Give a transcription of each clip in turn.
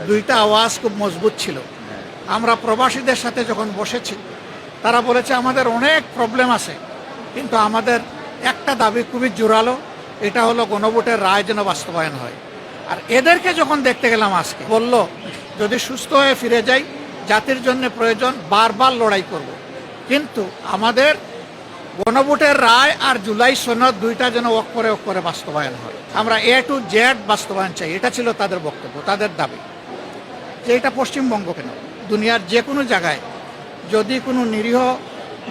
দুইটা আওয়াজ খুব মজবুত ছিল। আমরা প্রবাসীদের সাথে যখন বসেছি, তারা বলেছে আমাদের অনেক প্রবলেম আছে, কিন্তু আমাদের একটা দাবি খুবই জোরালো, এটা হলো গণভোটের রায় যেন বাস্তবায়ন হয়। আর এদেরকে যখন দেখতে গেলাম আজকে, বলল যদি সুস্থ হয়ে ফিরে যাই, জাতির জন্য প্রয়োজন বারবার লড়াই করব, কিন্তু আমাদের গণভোটের রায় আর জুলাই সনদ দুইটা যেন অক্ষরে বাস্তবায়ন হয়। আমরা A to Z বাস্তবায়ন চাই, এটা ছিল তাদের বক্তব্য, তাদের দাবি। যে এটা পশ্চিমবঙ্গ কেন, দুনিয়ার যে কোনো জায়গায় যদি কোনো নিরীহ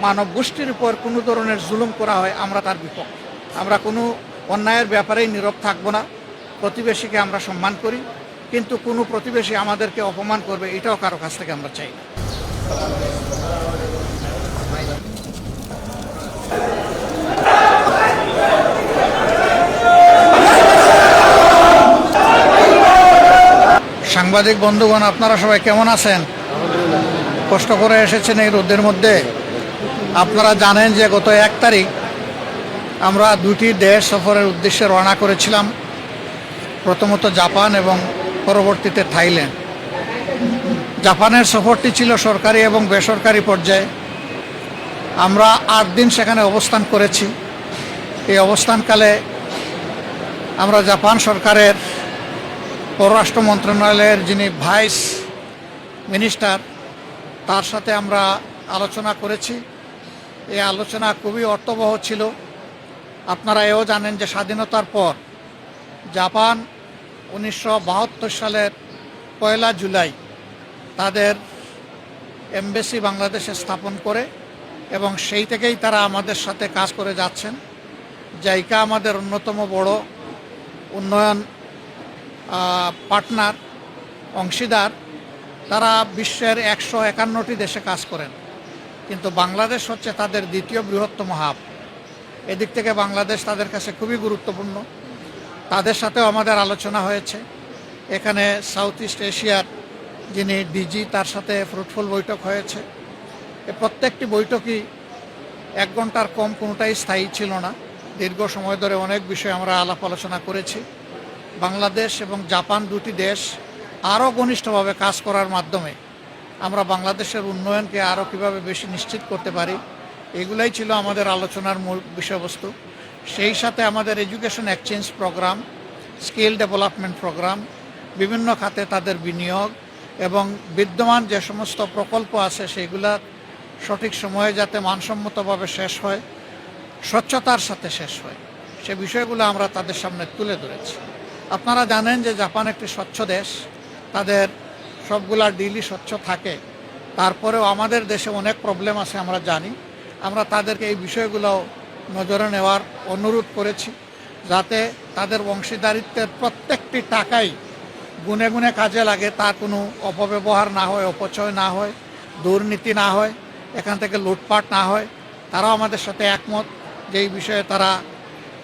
মানব গোষ্ঠীর উপর কোনো ধরনের জুলুম করা হয়, আমরা তার বিপক্ষে। আমরা কোনো অন্যায়ের ব্যাপারেই নীরব থাকবো না। প্রতিবেশীকে আমরা সম্মান করি, কিন্তু কোনো প্রতিবেশী আমাদেরকে অপমান করবে, এটাও কারো কাছ থেকে আমরা চাই না। সাংবাদিক বন্ধুগণ, আপনারা সবাই কেমন আছেন? কষ্ট করে এসেছেন এই রোদের মধ্যে। আপনারা জানেন যে গত 1 তারিখ আমরা দুটি দেশ সফরের উদ্দেশ্যে রওনা করেছিলাম, প্রথমত জাপান এবং পরবর্তীতে থাইল্যান্ড। জাপানের সফরটি ছিল সরকারি এবং বেসরকারি পর্যায়ে। আমরা 8 দিন সেখানে অবস্থান করেছি। এই অবস্থানকালে আমরা জাপান সরকারের পররাষ্ট্র মন্ত্রণালয়ের যিনি ভাইস মিনিস্টার, তার সাথে আমরা আলোচনা করেছি। এই আলোচনা খুবই অর্থবহ ছিল। আপনারা এও জানেন যে স্বাধীনতার পর জাপান 1972 সালের 1 জুলাই তাদের এমবেসি বাংলাদেশে স্থাপন করে, এবং সেই থেকেই তারা আমাদের সাথে কাজ করে যাচ্ছেন। জাইকা আমাদের অন্যতম বড় উন্নয়ন পার্টনার, অংশীদার। তারা বিশ্বের 151টি দেশে কাজ করেন, কিন্তু বাংলাদেশ হচ্ছে তাদের দ্বিতীয় বৃহত্তম হাব। এদিক থেকে বাংলাদেশ তাদের কাছে খুবই গুরুত্বপূর্ণ। তাদের সাথেও আমাদের আলোচনা হয়েছে। এখানে সাউথ ইস্ট এশিয়ার যিনি ডিজি, তার সাথে ফ্রুটফুল বৈঠক হয়েছে। এই প্রত্যেকটি বৈঠকই 1 ঘন্টার কম কোনোটাই স্থায়ী ছিল না। দীর্ঘ সময় ধরে অনেক বিষয়ে আমরা আলাপ আলোচনা করেছি। বাংলাদেশ এবং জাপান দুটি দেশ আরও ঘনিষ্ঠভাবে কাজ করার মাধ্যমে আমরা বাংলাদেশের উন্নয়নকে আরও কীভাবে বেশি নিশ্চিত করতে পারি, এগুলাই ছিল আমাদের আলোচনার মূল বিষয়বস্তু। সেই সাথে আমাদের education exchange programme, skill development programme, বিভিন্ন খাতে তাদের বিনিয়োগ এবং বিদ্যমান যে সমস্ত প্রকল্প আছে সেগুলা সঠিক সময়ে যাতে মানসম্মতভাবে শেষ হয়, স্বচ্ছতার সাথে শেষ হয়, সে বিষয়গুলো আমরা তাদের সামনে তুলে ধরেছি। আপনারা জানেন যে জাপান একটি স্বচ্ছ দেশ, তাদের সবগুলা ডিলই স্বচ্ছ থাকে। তারপরেও আমাদের দেশে অনেক প্রবলেম আছে আমরা জানি। আমরা তাদেরকে এই বিষয়গুলো নজরে নেওয়ার অনুরোধ করেছি, যাতে তাদের অংশীদারিত্বের প্রত্যেকটি টাকাই গুনে গুনে কাজে লাগে, তার কোনো অপব্যবহার না হয়, অপচয় না হয়, দুর্নীতি না হয়, এখান থেকে লুটপাট না হয়। তারাও আমাদের সাথে একমত যে এই বিষয়ে তারা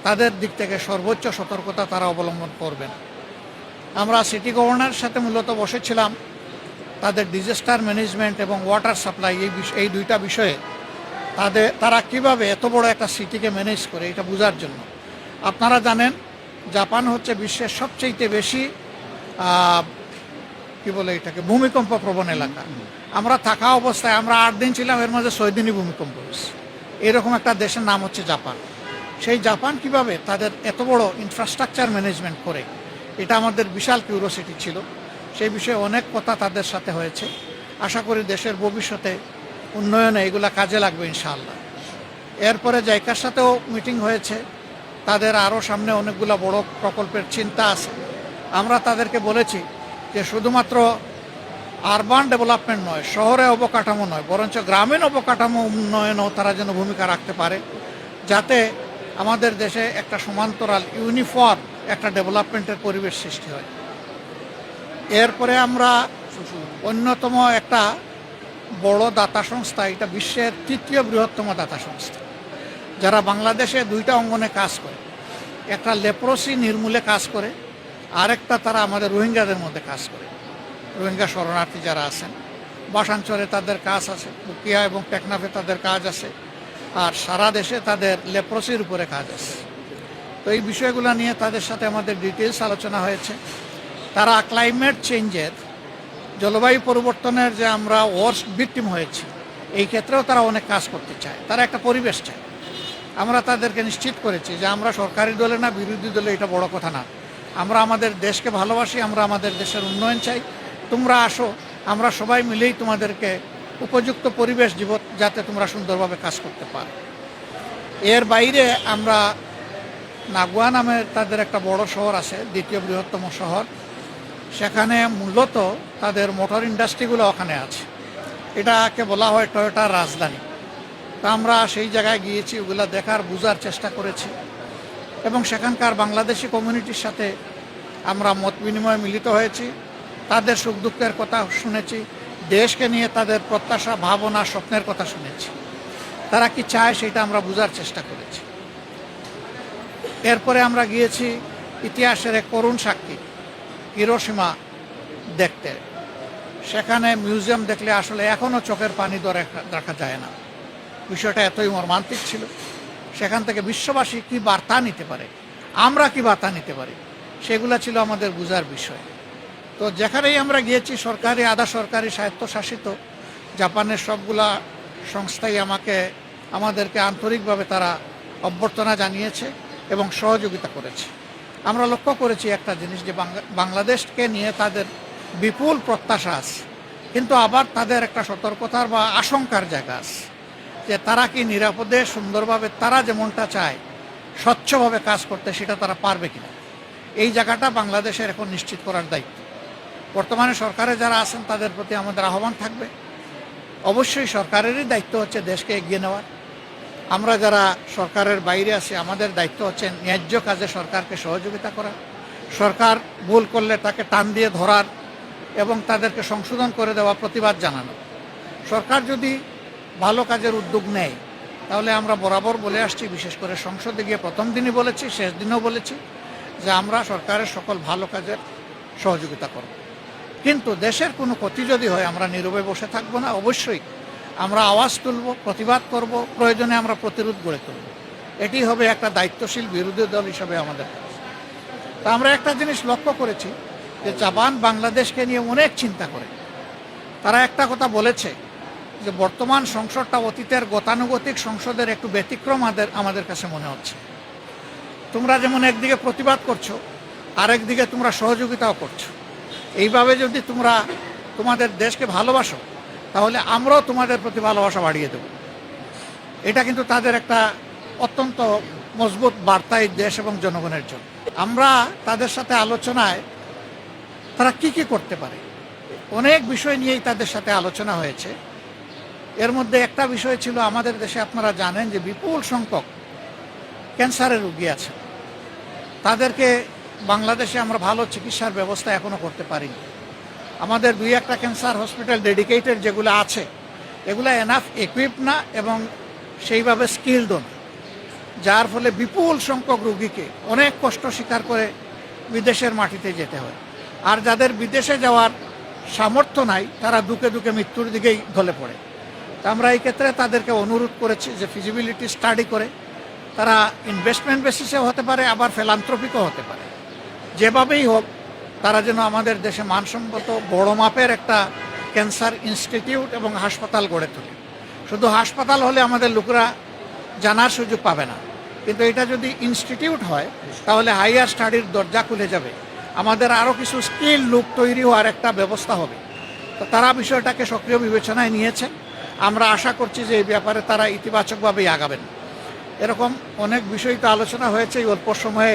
তাদের দিক থেকে সর্বোচ্চ সতর্কতা তারা অবলম্বন করবেন। আমরা সিটি গভর্নরের সাথে মূলত বসেছিলাম তাদের ডিজাস্টার ম্যানেজমেন্ট এবং ওয়াটার সাপ্লাই, এই দুইটা বিষয়ে তারা কিভাবে এত বড় একটা সিটিকে ম্যানেজ করে, এটা বোঝার জন্য। আপনারা জানেন জাপান হচ্ছে বিশ্বের সবচেয়ে বেশি এটাকে ভূমিকম্প প্রবণ এলাকা। আমরা থাকা অবস্থায় আমরা 8 দিন ছিলাম, এর মধ্যে 6 দিনই ভূমিকম্প হয়েছে। এরকম একটা দেশের নাম হচ্ছে জাপান। সেই জাপান কিভাবে তাদের এত বড় ইনফ্রাস্ট্রাকচার ম্যানেজমেন্ট করে, এটা আমাদের বিশাল কিউরিওসিটি ছিল। সেই বিষয়ে অনেক কথা তাদের সাথে হয়েছে। আশা করি দেশের ভবিষ্যতে উন্নয়নে এগুলা কাজে লাগবে ইনশাআল্লাহ। এরপরে জাইকার সাথেও মিটিং হয়েছে। তাদের আরও সামনে অনেকগুলো বড় প্রকল্পের চিন্তা আছে। আমরা তাদেরকে বলেছি যে শুধুমাত্র আরবান ডেভেলপমেন্ট নয়, শহরে অবকাঠামো নয়, বরঞ্চ গ্রামীণ অবকাঠামো উন্নয়নেও তারা যেন ভূমিকা রাখতে পারে, যাতে আমাদের দেশে একটা সমান্তরাল ইউনিফর্ম একটা ডেভেলপমেন্টের পরিবেশ সৃষ্টি হয়। এরপরে আমরা অন্যতম একটা বড় দাতা সংস্থা, এটা বিশ্বের 3য় বৃহত্তম দাতা সংস্থা, যারা বাংলাদেশে 2টা অঙ্গনে কাজ করে। একটা লেপ্রোসি নির্মূলে কাজ করে, আরেকটা তারা আমাদের রোহিঙ্গাদের মধ্যে কাজ করে। রোহিঙ্গা শরণার্থী যারা আছেন, বাসাঞ্চলে তাদের কাজ আছে, পুকিয়া এবং টেকনাফে তাদের কাজ আছে, আর সারা দেশে তাদের লেপ্রোসির উপরে কাজ আছে। তো এই বিষয়গুলো নিয়ে তাদের সাথে আমাদের ডিটেলস আলোচনা হয়েছে। তারা ক্লাইমেট চেঞ্জের জলবায়ু পরিবর্তনের যে আমরা ওয়ার্স্ট ভিকটিম হয়েছি, এই ক্ষেত্রেও তারা অনেক কাজ করতে চায়, তারা একটা পরিবেশ চায়। আমরা তাদেরকে নিশ্চিত করেছি যে আমরা সরকারি দলে না বিরোধী দলে, এটা বড় কথা না। আমরা আমাদের দেশকে ভালোবাসি, আমরা আমাদের দেশের উন্নয়ন চাই। তোমরা আসো, আমরা সবাই মিলেই তোমাদেরকে উপযুক্ত পরিবেশ দিব যাতে তোমরা সুন্দরভাবে কাজ করতে পারো। এর বাইরে আমরা নাগুয়া নামের তাদের একটা বড় শহর আছে, দ্বিতীয় বৃহত্তম শহর। সেখানে মূলত তাদের মোটর ইন্ডাস্ট্রিগুলো ওখানে আছে। এটাকে বলা হয় টয়োটার রাজধানী। তা আমরা সেই জায়গায় গিয়েছি, ওগুলো দেখার বোঝার চেষ্টা করেছি এবং সেখানকার বাংলাদেশি কমিউনিটির সাথে আমরা মত বিনিময়ে মিলিত হয়েছি। তাদের সুখ দুঃখের কথা শুনেছি, দেশকে নিয়ে তাদের প্রত্যাশা, ভাবনা, স্বপ্নের কথা শুনেছি। তারা কি চায় সেটা আমরা বোঝার চেষ্টা করেছি। এরপরে আমরা গিয়েছি ইতিহাসের এক করুণ সাক্ষী হিরোশিমা দেখতে। সেখানে মিউজিয়াম দেখলে আসলে এখনও চোখের পানি ধরে রাখা যায় না। বিষয়টা এতই মর্মান্তিক ছিল। সেখান থেকে বিশ্ববাসী কি বার্তা নিতে পারে, আমরা কি বার্তা নিতে পারি, সেগুলো ছিল আমাদের বোঝার বিষয়। তো যেখানেই আমরা গিয়েছি, সরকারি, আধা সরকারি, স্বায়ত্তশাসিত জাপানের সবগুলা সংস্থাই আমাদেরকে আন্তরিকভাবে তারা অভ্যর্থনা জানিয়েছে এবং সহযোগিতা করেছে। আমরা লক্ষ্য করেছি একটা জিনিস, যে বাংলাদেশকে নিয়ে তাদের বিপুল প্রত্যাশা আছে, কিন্তু আবার তাদের একটা সতর্কতার বা আশঙ্কার জায়গা আছে যে তারা কি নিরাপদে, সুন্দরভাবে, তারা যেমনটা চায় স্বচ্ছভাবে কাজ করতে, সেটা তারা পারবে কিনা। এই জায়গাটা বাংলাদেশের এখন নিশ্চিত করার দায়িত্ব। বর্তমানে সরকারে যারা আছেন তাদের প্রতি আমাদের আহ্বান থাকবে, অবশ্যই সরকারেরই দায়িত্ব হচ্ছে দেশকে এগিয়ে নেওয়ার। আমরা যারা সরকারের বাইরে আছি, আমাদের দায়িত্ব হচ্ছে ন্যায্য কাজে সরকারকে সহযোগিতা করা, সরকার ভুল করলে তাকে টান দিয়ে ধরার এবং তাদেরকে সংশোধন করে দেওয়া, প্রতিবাদ জানানো। সরকার যদি ভালো কাজের উদ্যোগ নেয়, তাহলে আমরা বরাবর বলে আসছি, বিশেষ করে সংসদে গিয়ে প্রথম দিনই বলেছি, শেষ দিনও বলেছি, যে আমরা সরকারের সকল ভালো কাজের সহযোগিতা করব। কিন্তু দেশের কোনো ক্ষতি যদি হয়, আমরা নীরবে বসে থাকবো না। অবশ্যই আমরা আওয়াজ তুলব, প্রতিবাদ করব, প্রয়োজনে আমরা প্রতিরোধ গড়ে তুলব। এটি হবে একটা দায়িত্বশীল বিরোধী দল হিসাবে আমাদের কাজ। তা আমরা একটা জিনিস লক্ষ্য করেছি, যে জাপান বাংলাদেশকে নিয়ে অনেক চিন্তা করে। তারা একটা কথা বলেছে, যে বর্তমান সংসদটা অতীতের গতানুগতিক সংসদের একটু ব্যতিক্রম আমাদের কাছে মনে হচ্ছে। তোমরা যেমন একদিকে প্রতিবাদ করছো, আরেকদিকে তোমরা সহযোগিতাও করছো। এইভাবে যদি তোমরা তোমাদের দেশকে ভালোবাসো, তাহলে আমরাও তোমাদের প্রতি ভালোবাসা বাড়িয়ে দেব। এটা কিন্তু তাদের একটা অত্যন্ত মজবুত বার্তা এই দেশ এবং জনগণের জন্য। আমরা তাদের সাথে আলোচনায় তারা কি কি করতে পারে, অনেক বিষয় নিয়েই তাদের সাথে আলোচনা হয়েছে। এর মধ্যে একটা বিষয় ছিল, আমাদের দেশে আপনারা জানেন যে বিপুল সংখ্যক ক্যান্সারের রোগী আছে। তাদেরকে বাংলাদেশে আমরা ভালো চিকিৎসার ব্যবস্থা এখনও করতে পারিনি। আমাদের 2-1টা ক্যান্সার হসপিটাল ডেডিকেটেড যেগুলো আছে, এগুলো এনাফ ইকুইপ না এবং সেইভাবে স্কিলড না, যার ফলে বিপুল সংখ্যক রোগীকে অনেক কষ্ট স্বীকার করে বিদেশের মাটিতে যেতে হয়। আর যাদের বিদেশে যাওয়ার সামর্থ্য নাই, তারা দুকে দুকে মৃত্যুর দিকেই ঢলে পড়ে। তা আমরা এই ক্ষেত্রে তাদেরকে অনুরোধ করেছি যে ফিজিবিলিটি স্টাডি করে, তারা ইনভেস্টমেন্ট বেসিসেও হতে পারে, আবার ফিলান্থ্রপিকও হতে পারে, যেভাবেই হোক তারা যেন আমাদের দেশে মানসম্মত বড় মাপের একটা ক্যান্সার ইনস্টিটিউট এবং হাসপাতাল গড়ে তোলে। শুধু হাসপাতাল হলে আমাদের লোকেরা জানার সুযোগ পাবে না, কিন্তু এটা যদি ইনস্টিটিউট হয়, তাহলে হাইয়ার স্টাডির দরজা খুলে যাবে, আমাদের আরও কিছু স্কিল লোক তৈরি হওয়ার একটা ব্যবস্থা হবে। তো তারা বিষয়টাকে সক্রিয় বিবেচনায় নিয়েছেন। আমরা আশা করছি যে এই ব্যাপারে তারা ইতিবাচকভাবেই আগাবেন। এরকম অনেক বিষয় তো আলোচনা হয়েছে। এই অল্প সময়ে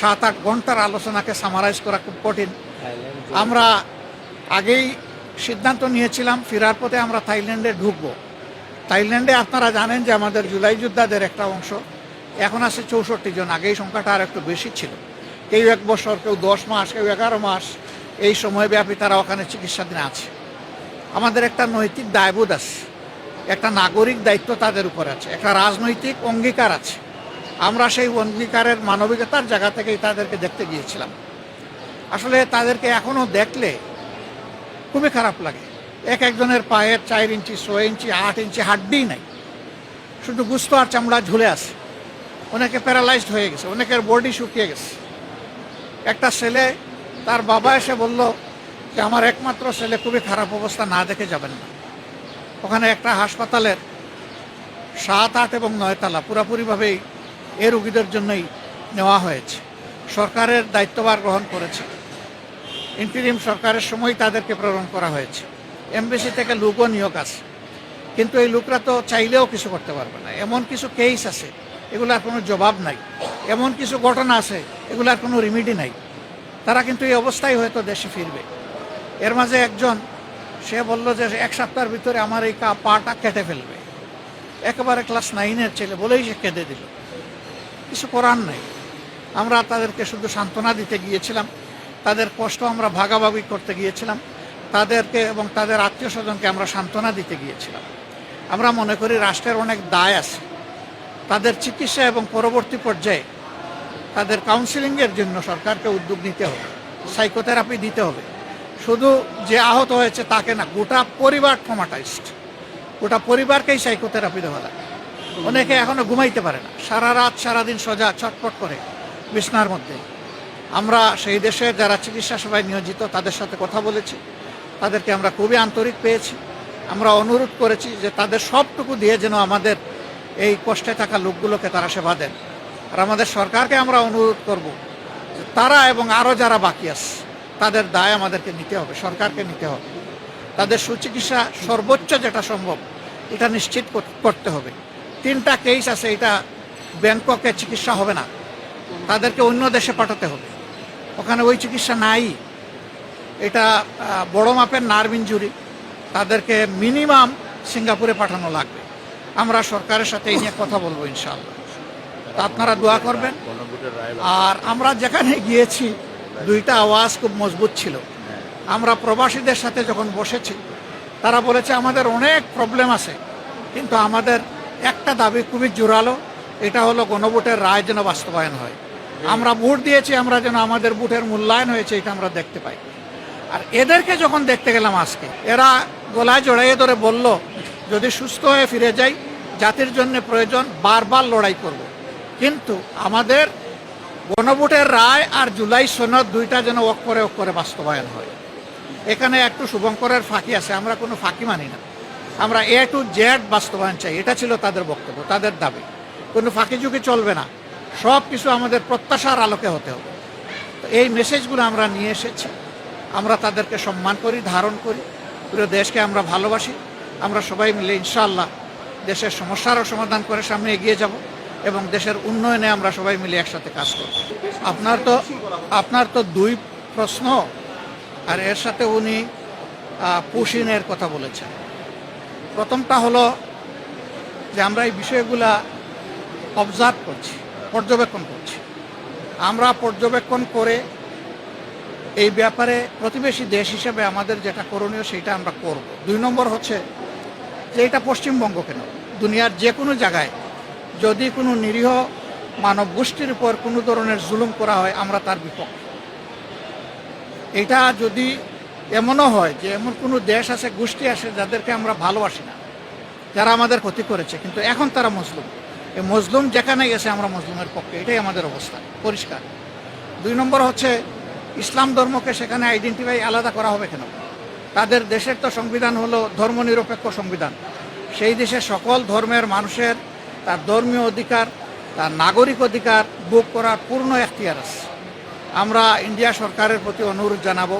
7-8 ঘন্টার আলোচনাকে সামারাইজ করা খুব কঠিন। আমরা আগেই সিদ্ধান্ত নিয়েছিলাম, ফেরার পথে আমরা থাইল্যান্ডে ঢুকবো। থাইল্যান্ডে আপনারা জানেন যে আমাদের জুলাই যোদ্ধাদের একটা অংশ এখন আছে 64 জন। আগেই সংখ্যাটা আর একটু বেশি ছিল। কেউ 1 বছর, কেউ 10 মাস, কেউ 11 মাস, এই সময়ব্যাপী তারা ওখানে চিকিৎসাধীন আছে। আমাদের একটা নৈতিক দায়বোধ আছে, একটা নাগরিক দায়িত্ব তাদের উপর আছে, একটা রাজনৈতিক অঙ্গীকার আছে। আমরা সেই অঙ্গীকারের মানবিকতার জায়গা থেকেই তাদেরকে দেখতে গিয়েছিলাম। আসলে তাদেরকে এখনও দেখলে খুবই খারাপ লাগে। একজনের পায়ের 4 ইঞ্চি, 6 ইঞ্চি, 8 ইঞ্চি হাড্ডি নাই, শুধু গুস্ত আর চামড়া ঝুলে আছে। অনেকে প্যারালাইজড হয়ে গেছে, অনেকের বডি শুকিয়ে গেছে। একটা ছেলে, তার বাবা এসে বলল যে আমার একমাত্র ছেলে খুবই খারাপ অবস্থা না দেখে যাবেন না। ওখানে একটা হাসপাতালের 7, 8 এবং 9 তলা পুরোপুরিভাবেই এই রোগীদের জন্যই নেওয়া হয়েছে। সরকারের দায়িত্বভার গ্রহণ করেছে, ইন্টিরিম সরকারের সময় তাদেরকে প্রেরণ করা হয়েছে। এমবিসি থেকে লোকও নিয়োগ আছে, কিন্তু এই লোকরা তো চাইলেও কিছু করতে পারবে না। এমন কিছু কেস আছে এগুলার কোনো জবাব নাই, এমন কিছু ঘটনা আছে এগুলার কোনো রিমিডি নাই। তারা কিন্তু এই অবস্থায় হয়তো দেশে ফিরবে। এর মাঝে একজন সে বলল যে 1 সপ্তাহের ভিতরে আমার এই পাটা কেটে ফেলবে। একেবারে ক্লাস 9-এর ছেলে বলেই সে কেঁদে দিল। কিছু করার নাই। আমরা তাদেরকে শুধু সান্ত্বনা দিতে গিয়েছিলাম, তাদের কষ্ট আমরা ভাগাভাগি করতে গিয়েছিলাম, তাদেরকে এবং তাদের আত্মীয় স্বজনকে আমরা সান্ত্বনা দিতে গিয়েছিলাম। আমরা মনে করি রাষ্ট্রের অনেক দায় আছে, তাদের চিকিৎসা এবং পরবর্তী পর্যায়ে তাদের কাউন্সিলিংয়ের জন্য সরকারকে উদ্যোগ নিতে হবে, সাইকোথেরাপি দিতে হবে। শুধু যে আহত হয়েছে তাকে না, গোটা পরিবার ট্রমাটাইজড, গোটা পরিবারকেই সাইকোথেরাপি দেওয়া লাগে। অনেকে এখনো ঘুমাইতে পারে না, সারা রাত সারাদিন সোজা ছটফট করে বিছনার মধ্যে। আমরা সেই দেশের যারা চিকিৎসা সেবায় নিয়োজিত তাদের সাথে কথা বলেছি, তাদেরকে আমরা খুবই আন্তরিক পেয়েছি। আমরা অনুরোধ করেছি যে তাদের সবটুকু দিয়ে যেন আমাদের এই কষ্টে থাকা লোকগুলোকে তারা সেবা দেন। আর আমাদের সরকারকে আমরা অনুরোধ করব যে তারা এবং আরও যারা বাকি আছে তাদের দায় আমাদেরকে নিতে হবে, সরকারকে নিতে হবে। তাদের সুচিকিৎসা সর্বোচ্চ যেটা সম্ভব এটা নিশ্চিত করতে হবে। 3টা কেস আছে, এটা ব্যাংককে চিকিৎসা হবে না, তাদেরকে অন্য দেশে পাঠাতে হবে, ওখানে ওই চিকিৎসা নাই। এটা বড় মাপের নার্ভ ইনজুরি, তাদেরকে মিনিমাম সিঙ্গাপুরে পাঠানো লাগবে। আমরা সরকারের সাথে এই নিয়ে কথা বলবো ইনশাআল্লাহ। তা আপনারা দোয়া করবেন। আর আমরা যেখানে গিয়েছি 2টা আওয়াজ খুব মজবুত ছিল। আমরা প্রবাসীদের সাথে যখন বসেছি তারা বলেছে আমাদের অনেক প্রবলেম আছে, কিন্তু আমাদের একটা দাবি খুবই জোরালো, এটা হলো গণভোটের রায় যেন বাস্তবায়ন হয়। আমরা ভোট দিয়েছি, আমরা যেন আমাদের ভোটের মূল্যায়ন হয়েছে এটা আমরা দেখতে পাই। আর এদেরকে যখন দেখতে গেলাম আজকে, এরা গলায় জড়াইয়ে ধরে বলল যদি সুস্থ হয়ে ফিরে যাই জাতির জন্য প্রয়োজন বারবার লড়াই করব, কিন্তু আমাদের গণভোটের রায় আর জুলাই সনদ 2টা যেন অক্ষরে বাস্তবায়ন হয়। এখানে একটু শুভঙ্করের ফাঁকি আছে, আমরা কোনো ফাঁকি মানি না। আমরা A to Z বাস্তবায়ন চাই, এটা ছিল তাদের বক্তব্য, তাদের দাবি। কোনো ফাঁকি ঝুঁকি চলবে না, সব কিছু আমাদের প্রত্যাশার আলোকে হতে হবে। তো এই মেসেজগুলো আমরা নিয়ে এসেছি। আমরা তাদেরকে সম্মান করি, ধারণ করি, পুরো দেশকে আমরা ভালোবাসি। আমরা সবাই মিলে ইনশাআল্লাহ দেশের সমস্যারও সমাধান করে সামনে এগিয়ে যাব এবং দেশের উন্নয়নে আমরা সবাই মিলে একসাথে কাজ করব। আপনার তো 2 প্রশ্ন, আর এর সাথে উনি পুশিনের কথা বলেছেন। প্রথমটা হলো যে আমরা এই বিষয়গুলা অবজার্ভ করছি, পর্যবেক্ষণ করছি। আমরা পর্যবেক্ষণ করে এই ব্যাপারে প্রতিবেশী দেশ হিসেবে আমাদের যেটা করণীয় সেটা আমরা করব। 2 নম্বর হচ্ছে যে এটা পশ্চিমবঙ্গ কেন, দুনিয়ার যে কোনো জায়গায় যদি কোনো নিরীহ মানব গোষ্ঠীর উপর কোনো ধরনের জুলুম করা হয় আমরা তার বিপক্ষে। এটা যদি এমনও হয় যে এমন কোনো দেশ আছে, গোষ্ঠী আছে যাদেরকে আমরা ভালোবাসি না, যারা আমাদের ক্ষতি করেছে, কিন্তু এখন তারা মজলুম, এই মজলুম যেখানে গেছে আমরা মজলুমের পক্ষে, এটাই আমাদের অবস্থা পরিষ্কার। 2 নম্বর হচ্ছে ইসলাম ধর্মকে সেখানে আইডেন্টিফাই আলাদা করা হবে কেন? তাদের দেশের তো সংবিধান হলো ধর্মনিরপেক্ষ সংবিধান। সেই দেশে সকল ধর্মের মানুষের তার ধর্মীয় অধিকার, তার নাগরিক অধিকার ভোগ করার পূর্ণ এখতিয়ার আছে। আমরা ইন্ডিয়া সরকারের প্রতি অনুরোধ জানাবো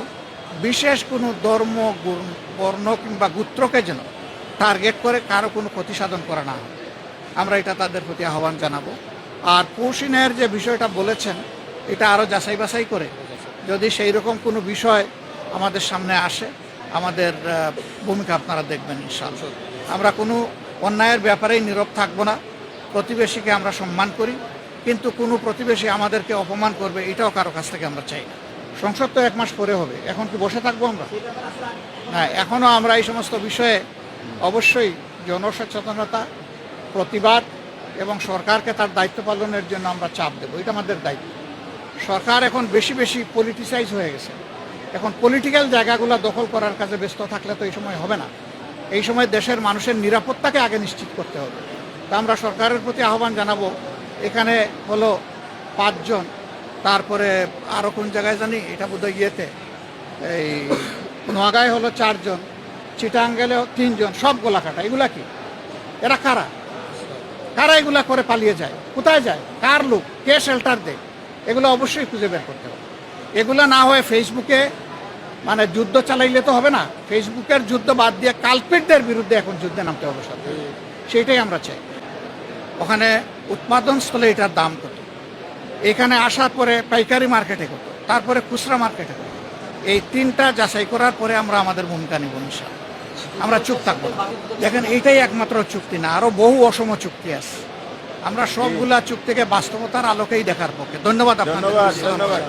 বিশেষ কোনো ধর্ম, বর্ণ কিংবা গোত্রকে যেন টার্গেট করে কারো কোনো ক্ষতি সাধন করা না হয়। আমরা এটা তাদের প্রতি আহ্বান জানাবো। আর পুশিনের যে বিষয়টা বলেছেন এটা আরও যাচাই বাছাই করে যদি সেই রকম কোনো বিষয় আমাদের সামনে আসে আমাদের ভূমিকা আপনারা দেখবেন ইনশাআল্লাহ। আমরা কোনো অন্যায়ের ব্যাপারেই নীরব থাকবো না। প্রতিবেশীকে আমরা সম্মান করি, কিন্তু কোনো প্রতিবেশী আমাদেরকে অপমান করবে এটাও কারো কাছ থেকে আমরা চাই না। সংসদ তো 1 মাস পরে হবে, এখন কি বসে থাকবো আমরা? না, এখনও আমরা এই সমস্ত বিষয়ে অবশ্যই জনসচেতনতা, প্রতিবাদ এবং সরকারকে তার দায়িত্ব পালনের জন্য আমরা চাপ দেবো, এটা আমাদের দায়িত্ব। সরকার এখন বেশি পলিটিসাইজ হয়ে গেছে, এখন পলিটিক্যাল জায়গাগুলো দখল করার কাজে ব্যস্ত থাকলে তো এই সময় হবে না। এই সময় দেশের মানুষের নিরাপত্তাকে আগে নিশ্চিত করতে হবে। তা আমরা সরকারের প্রতি আহ্বান জানাবো, এখানে হলো 5 জন, তারপরে আরও কোন জায়গায় জানি, এটা বোধহয় ইয়েতে এই নোয়াগাঁয় হলো 4 জন, চিটাং গেলেও 3 জন, সব গোলাকাটা। এগুলা কি? এরা কারা? কারা এগুলা করে পালিয়ে যায়? কোথায় যায়? কার লোক? কে শেল্টার দেয়? এগুলো অবশ্যই খুঁজে বের করতে হবে। এগুলা না হয়ে ফেসবুকে মানে যুদ্ধ চালাইলে তো হবে না। ফেসবুকের যুদ্ধ বাদ দিয়ে কালপিটদের বিরুদ্ধে এখন যুদ্ধে নামতে হবে সাথে, সেইটাই আমরা চাই। ওখানে উৎপাদন স্থলে এটার দাম কত, এখানে আসার পরে পাইকারি মার্কেটে কত, তারপরে খুচরা মার্কেটে কত, এই 3টা যাচাই করার পরে আমরা আমাদের ভূমিকা নিব ইনশাআল্লাহ। আমরা চুপ থাকবো না। দেখেন এইটাই একমাত্র চুক্তি না, আরো বহু অসম চুক্তি আছে। আমরা সবগুলা চুক্তিকে বাস্তবতার আলোকেই দেখার পক্ষে। ধন্যবাদ আপনাদের। ধন্যবাদ।